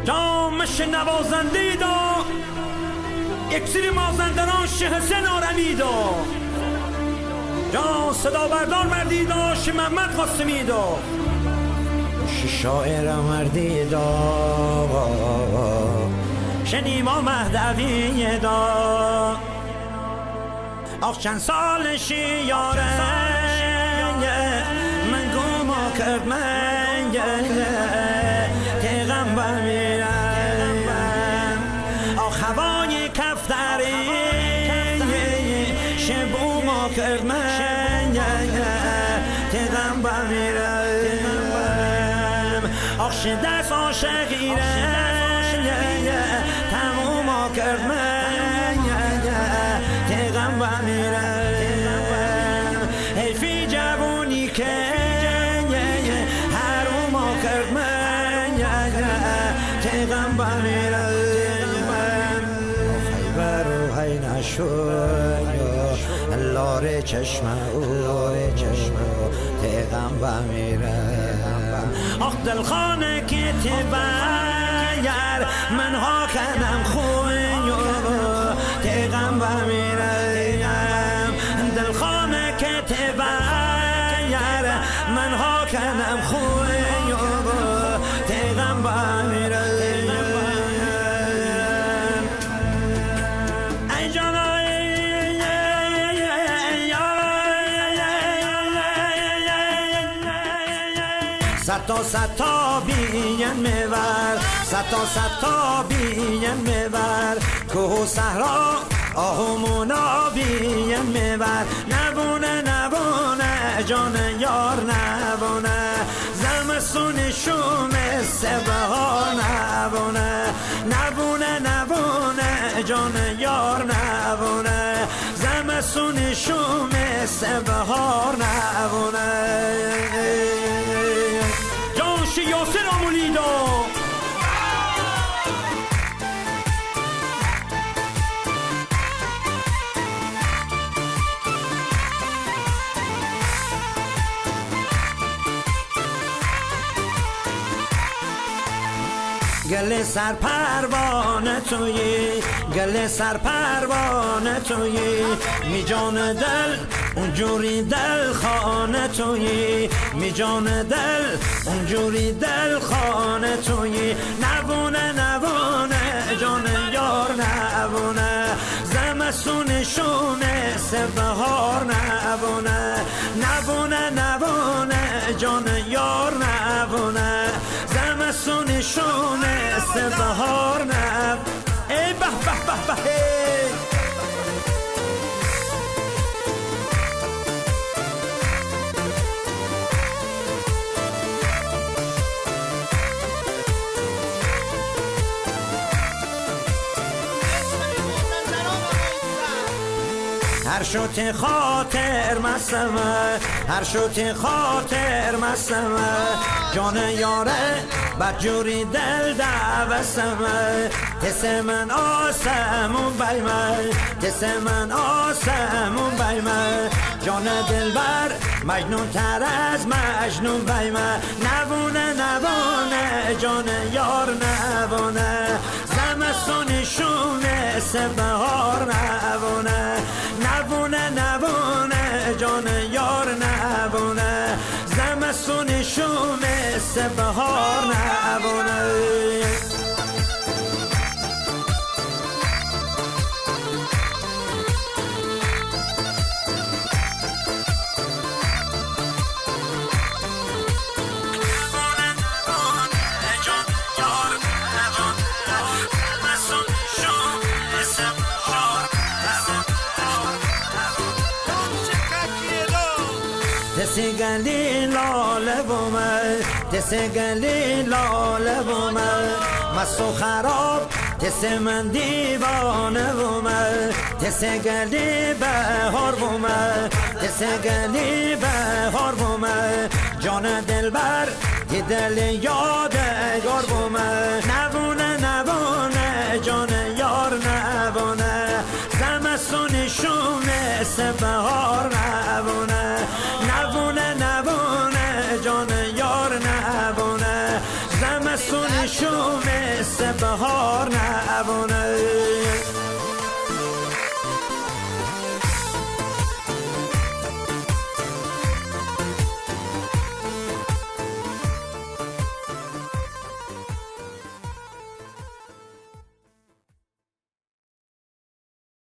جامش نوازنده دا اکسیر مازندران شه حسین آرمی دا جان صدا بردار مردی دا شه محمد قاسمی دا شه شاعر مردی دا شه نیما مهدوی دا آخ چند سال شیاره من گما کرد من پیغمبر میرم آخ هوای کفتری شبو ما کرد من پیغمبر میرم آخ شدست عاشقیره تموم ما کرد من پیغمبر میرم حیفی جوانی که حروم کرد من پیغمبر میرم خیبر و هی نشد لاره چشم او پیغمبر میرم آخ دلخانه که تبیر من ها کنم خوی پیغمبر میرم دلخانه که تبیر من ها کنم خوی پیغمبر میرم ای جانای ستا بیان میور ستا بیان میور کوه و صحرا آهومونا بیان میور نبونه جان یار نبونه زمستون شوم سبهار نبونه جان یار نبونه زمستون شوم سبهار نبونه جانش یاسر آمولیدا گل سر پروانه تویی گل سر پروانه تویی می جان دل اونجوری دل خانه تویی می جان دل اونجوری دل خانه تویی نبونه جان یار نبونه زمستون شونه سبهار نبونه جان یار نبونه زمستون شونه سبهار ای به به به به هر شوت خاطر مسمه هر شوت خاطر مسمه جان یاره بدجوری دل دوستمه حس من آسمون بیمه حس من آسمون بیمه جان دلبر مجنون تر از مجنون بیمه نبونه جان یار نبونه زمستون شونه سبهار نبونه جان یار نبونه زمستون شونه سبهار نبونه تسگلی لاله بومه تسگلی لاله بومه مست و خراب تس من دیوانه بومه تسگلی بهار بومه تسگلی بهار بومه جان دلبر که دل یادگار بومه نبونه جان یار نبونه زمستون شونه سبهار نبونه جان یار نبونه زمستون جون شو مثل بهار نبونه